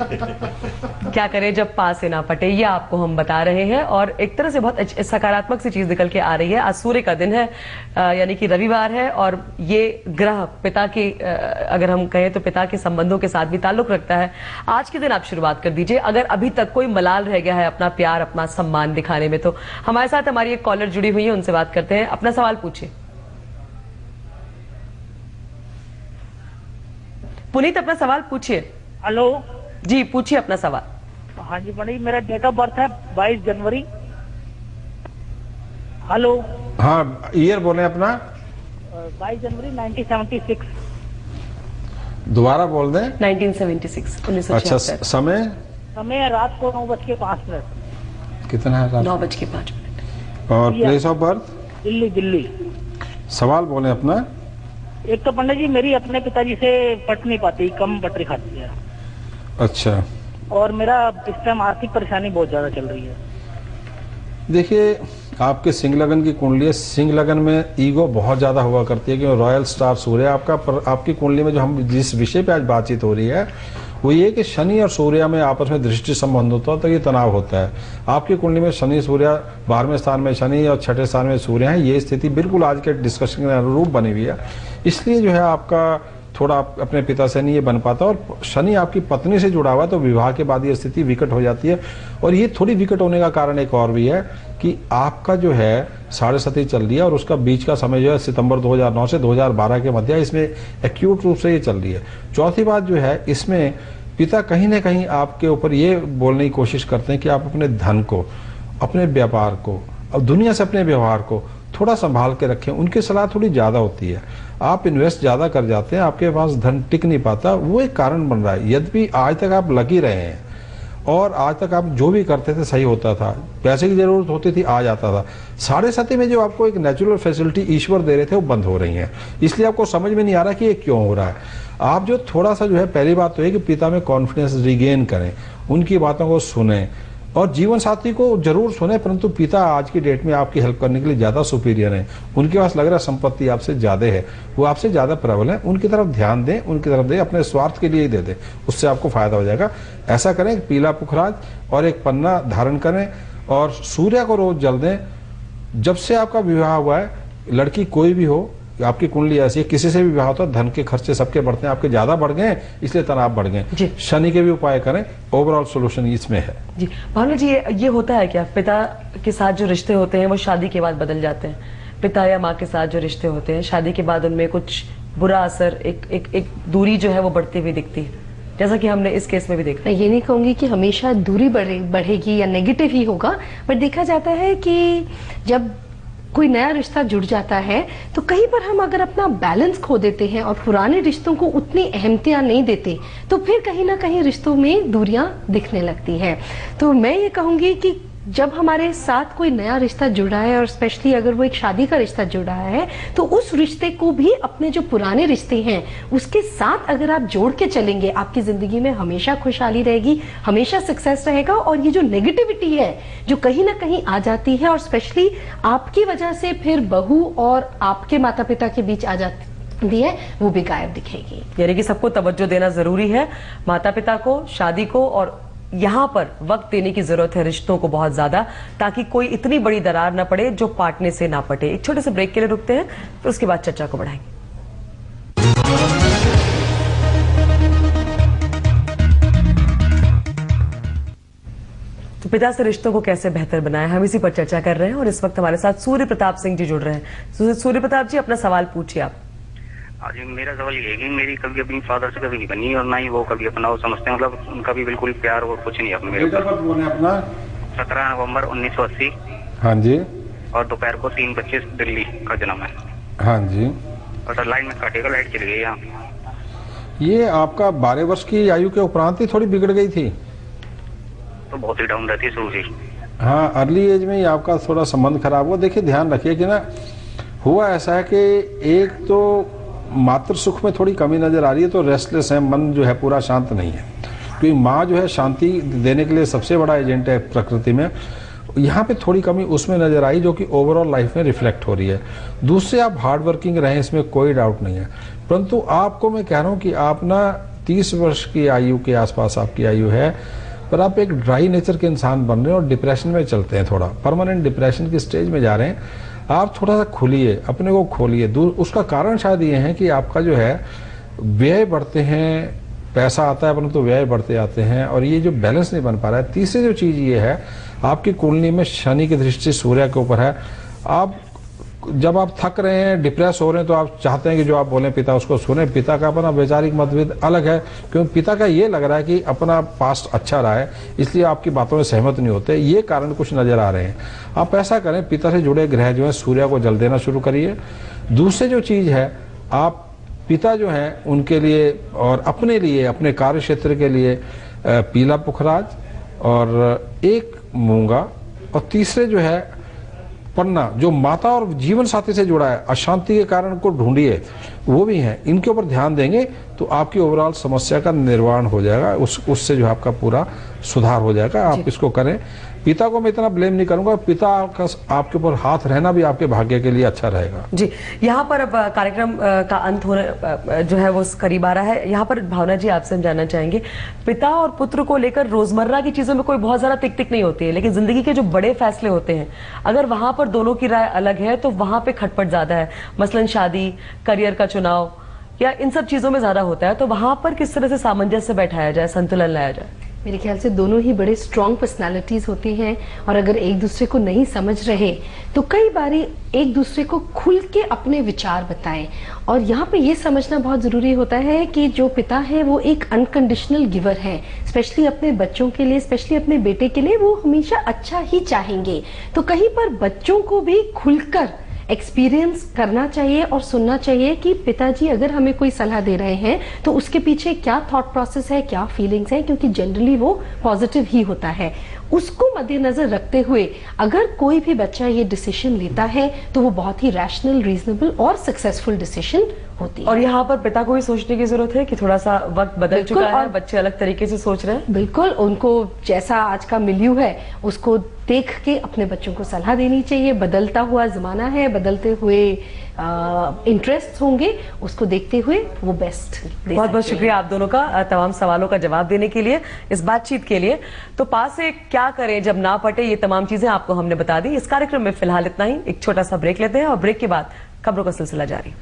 क्या करें जब पास से ना पटे, ये आपको हम बता रहे हैं। और एक तरह से बहुत सकारात्मक सी चीज निकल के आ रही है। आज सूर्य का दिन है, यानी कि रविवार है, और ये ग्रह पिता की, अगर हम कहें तो पिता के संबंधों के साथ भी ताल्लुक रखता है। आज के दिन आप शुरुआत कर दीजिए। अगर अभी तक कोई मलाल रह गया है अपना प्यार, अपना सम्मान दिखाने में, तो हमारे साथ हमारी एक कॉलर जुड़ी हुई है, उनसे बात करते हैं। अपना सवाल पूछिए। पुनीत, अपना सवाल पूछिए। हेलो जी, पूछिए अपना सवाल। हाँ जी पंडित, मेरा डेट ऑफ बर्थ है 22 जनवरी। हेलो। हाँ, ईयर बोले अपना। 22 जनवरी 1976। दोबारा बोल दें। 1976, 1976। अच्छा, समय? समय रात को 9:05। कितना है रात? 9:05। और place of birth? Delhi. Delhi. सवाल बोले अपना। एक तो पंडित जी मेरी अपने पिताजी से पट नहीं पाती, कम पटरी खाती है। अच्छा। और मेरा इस टाइम आर्थिक परेशानी बहुत ज्यादा चल रही है। देखिए, आपके सिंह लगन की कुंडली है। सिंह लगन में ईगो बहुत ज्यादा हुआ करती है, क्योंकि रॉयल स्टार सूर्य आपका। पर आपकी कुंडली में जो हम जिस विषय पे आज बातचीत हो रही है वो ये कि शनि और सूर्य में आपस में दृष्टि संबंध होता है, तो ये तनाव होता है। आपकी कुंडली में शनि सूर्य, 12वें स्थान में शनि और 6ठे स्थान में सूर्य है। ये स्थिति बिल्कुल आज के डिस्कशन के अनुरूप बनी हुई है। इसलिए जो है आपका थोड़ा अपने पिता से नहीं ये बन पाता, और शनि आपकी पत्नी से जुड़ा हुआ है, तो विवाह के बाद ये स्थिति विकट हो जाती है। और ये थोड़ी विकट होने का कारण एक और भी है कि आपका जो है 7.5 चल रही है, और उसका बीच का समय जो है सितंबर 2009 से 2012 के मध्य, इसमें एक्यूट रूप से ये चल रही है। चौथी बात जो है, इसमें पिता कहीं ना कहीं आपके ऊपर ये बोलने की कोशिश करते हैं कि आप अपने धन को, अपने व्यापार को और दुनिया से अपने व्यवहार को थोड़ा संभाल के रखें। उनकी सलाह थोड़ी ज्यादा होती है, आप इन्वेस्ट ज्यादा कर जाते हैं, आपके पास धन टिक नहीं पाता, वो एक कारण बन रहा है। यद्यपि आज तक आप लगी रहे हैं और आज तक आप जो भी करते थे सही होता था, पैसे की जरूरत होती थी आ जाता था। 7.5 में जो आपको एक नेचुरल फैसिलिटी ईश्वर दे रहे थे वो बंद हो रही है। इसलिए आपको समझ में नहीं आ रहा कि ये क्यों हो रहा है। आप जो थोड़ा सा जो है, पहली बात तो है कि पिता में कॉन्फिडेंस रिगेन करें, उनकी बातों को सुने और जीवन साथी को जरूर सुने, परंतु पिता आज की डेट में आपकी हेल्प करने के लिए ज्यादा सुपीरियर हैं। उनके पास लग रहा है संपत्ति आपसे ज्यादा है, वो आपसे ज्यादा प्रबल है। उनकी तरफ ध्यान दें, उनकी तरफ दें, अपने स्वार्थ के लिए ही दे दें, उससे आपको फायदा हो जाएगा। ऐसा करें, पीला पुखराज और एक पन्ना धारण करें और सूर्य को रोज जल दें। जब से आपका विवाह हुआ है, लड़की कोई भी हो, आपकी कुंडली ऐसी है, किसी से भी विवाह होता है, धन के खर्चे सबके बढ़ते हैं, आपके ज्यादा बढ़ गए इसलिए तनाव बढ़ गए। शनि के भी उपाय करें, ओवरऑल सोल्यूशन इसमें है। जी भावना जी, ये होता है क्या, पिता के साथ जो रिश्ते होते हैं वो शादी के बाद बदल जाते हैं? पिता या माँ के साथ जो रिश्ते होते हैं शादी के बाद उनमें कुछ बुरा असर, एक दूरी जो है वो बढ़ती हुई दिखती है, जैसा कि हमने इस केस में भी देखा। मैं ये नहीं कहूंगी कि हमेशा दूरी बढ़ेगी या नेगेटिव ही होगा, पर देखा जाता है कि जब कोई नया रिश्ता जुड़ जाता है तो कहीं पर हम अगर अपना बैलेंस खो देते हैं और पुराने रिश्तों को उतनी अहमियत नहीं देते, तो फिर कहीं ना कहीं रिश्तों में दूरियां दिखने लगती हैं। तो मैं ये कहूंगी कि जब हमारे साथ कोई नया रिश्ता जुड़ा है, और स्पेशली अगर वो एक शादी का रिश्ता जुड़ा है, तो उस रिश्ते को भी अपने जो पुराने रिश्ते हैं उसके साथ अगर आप जोड़ के चलेंगे, आपकी जिंदगी में हमेशा खुशहाली रहेगी, हमेशा सक्सेस रहेगा। और ये जो नेगेटिविटी है जो कहीं ना कहीं आ जाती है, और स्पेशली आपकी वजह से फिर बहू और आपके माता पिता के बीच आ जाती है, वो भी गायब दिखेगी। यानी कि सबको तवज्जो देना जरूरी है, माता पिता को, शादी को, और यहाँ पर वक्त देने की जरूरत है रिश्तों को बहुत ज्यादा, ताकि कोई इतनी बड़ी दरार न पड़े जो पाटने से ना पटे। एक छोटे से ब्रेक के लिए रुकते हैं, फिर उसके बाद चर्चा को बढ़ाएंगे। तो पिता से रिश्तों को कैसे बेहतर बनाएं, हम इसी पर चर्चा कर रहे हैं। और इस वक्त हमारे साथ सूर्य प्रताप सिंह जी जुड़ रहे हैं। सूर्य प्रताप जी, अपना सवाल पूछिए आप। आज मेरा सवाल ये है कि मेरी कभी अपनी फादर से कभी नहीं बनी, और ना ही वो कभी अपना वो समझते हैं, मतलब उनका भी बिल्कुल प्यार और कुछ नहीं अपने मेरे ऊपर। अपना 17 नवंबर 1980। हाँ जी। और दोपहर को 3:25 दिल्ली का जन्म है। हाँ जी। और लाइन में काटेगा, लाइट चली गई यहाँ। ये आपका 12 वर्ष की आयु के उपरांत ही थोड़ी बिगड़ गई थी, तो बहुत ही डाउन रहती है शुरू से। हाँ, अर्ली एज में ही आपका थोड़ा संबंध खराब हुआ। देखिए, ध्यान रखिए कि ना, हुआ ऐसा है कि एक तो मातृ सुख में थोड़ी कमी नजर आ रही है, तो रेस्टलेस है, मन जो है पूरा शांत नहीं है, क्योंकि माँ जो है शांति देने के लिए सबसे बड़ा एजेंट है प्रकृति में। यहाँ पे थोड़ी कमी उसमें नजर आई, जो कि ओवरऑल लाइफ में रिफ्लेक्ट हो रही है। दूसरे, आप हार्ड वर्किंग रहे, इसमें कोई डाउट नहीं है, परंतु आपको मैं कह रहा हूँ कि आप ना 30 वर्ष की आयु के आसपास आपकी आयु है, पर आप एक ड्राई नेचर के इंसान बन रहे हैं और डिप्रेशन में चलते हैं, थोड़ा परमानेंट डिप्रेशन की स्टेज में जा रहे हैं। आप थोड़ा सा खुलिए, अपने को खोलिए। उसका कारण शायद ये है कि आपका जो है व्यय बढ़ते हैं, पैसा आता है परंतु व्यय बढ़ते आते हैं और ये जो बैलेंस नहीं बन पा रहा है। तीसरी जो चीज ये है, आपकी कुंडली में शनि की दृष्टि सूर्य के ऊपर है। जब आप थक रहे हैं, डिप्रेस हो रहे हैं, तो आप चाहते हैं कि जो आप बोलें पिता उसको सुने। पिता का अपना वैचारिक मतभेद अलग है, क्योंकि पिता का ये लग रहा है कि अपना पास्ट अच्छा रहा है, इसलिए आपकी बातों में सहमत नहीं होते। ये कारण कुछ नजर आ रहे हैं। आप ऐसा करें, पिता से जुड़े ग्रह जो है सूर्य को जल देना शुरू करिए। दूसरी जो चीज है, आप पिता जो हैं उनके लिए और अपने लिए, अपने कार्य क्षेत्र के लिए पीला पुखराज और एक मूंगा, और तीसरे जो है पन्ना, जो माता और जीवन साथी से जुड़ा है, अशांति के कारण को ढूंढिए, वो भी हैं। इनके ऊपर ध्यान देंगे तो आपकी ओवरऑल समस्या का निर्वाण हो जाएगा, उससे जो है आपका पूरा सुधार हो जाएगा। आप इसको करें। पिता को मैं इतना ब्लेम नहीं करूंगा, पिता का आपके ऊपर हाथ रहना भी आपके भाग्य के लिए अच्छा रहेगा। जी, यहाँ पर अब कार्यक्रम का अंत होने जो है वो करीब आ रहा है। यहाँ पर भावना जी आपसे हम जानना चाहेंगे, पिता और पुत्र को लेकर रोजमर्रा की चीजों में कोई बहुत ज्यादा टिक टिक नहीं होती है, लेकिन जिंदगी के जो बड़े फैसले होते हैं, अगर वहां पर दोनों की राय अलग है तो वहां पे खटपट ज्यादा है। मसलन शादी, करियर का चुनाव या इन सब चीजों में ज्यादा होता है, तो वहां पर किस तरह से सामंजस्य बैठाया जाए, संतुलन लाया जाए? मेरे ख्याल से दोनों ही बड़े स्ट्रॉन्ग पर्सनालिटीज होती हैं और अगर एक दूसरे को नहीं समझ रहे तो कई बारी एक दूसरे को खुल के अपने विचार बताएं। और यहाँ पे ये समझना बहुत जरूरी होता है कि जो पिता है वो एक अनकंडीशनल गिवर है, स्पेशली अपने बच्चों के लिए, स्पेशली अपने बेटे के लिए वो हमेशा अच्छा ही चाहेंगे। तो कहीं पर बच्चों को भी खुलकर एक्सपीरियंस करना चाहिए और सुनना चाहिए कि पिताजी अगर हमें कोई सलाह दे रहे हैं तो उसके पीछे क्या थॉट प्रोसेस है, क्या फीलिंग्स है, क्योंकि जनरली वो पॉजिटिव ही होता है। उसको मद्देनजर रखते हुए अगर कोई भी बच्चा ये डिसीजन लेता है तो वो बहुत ही रैशनल, रीजनेबल और सक्सेसफुल डिसीजन होती है। और यहाँ पर पिता को भी सोचने की जरूरत है कि थोड़ा सा वक्त बदल चुका है, बच्चे अलग तरीके से सोच रहे हैं। बिल्कुल, उनको जैसा आज का मिलियू है उसको देख के अपने बच्चों को सलाह देनी चाहिए। बदलता हुआ जमाना है, बदलते हुए इंटरेस्ट होंगे, उसको देखते हुए वो बेस्ट। बहुत बहुत शुक्रिया आप दोनों का तमाम सवालों का जवाब देने के लिए, इस बातचीत के लिए। तो पास से क्या करें जब ना पटे, ये तमाम चीजें आपको हमने बता दी। इस कार्यक्रम में फिलहाल इतना ही। एक छोटा सा ब्रेक लेते हैं और ब्रेक के बाद खबरों का सिलसिला जारी।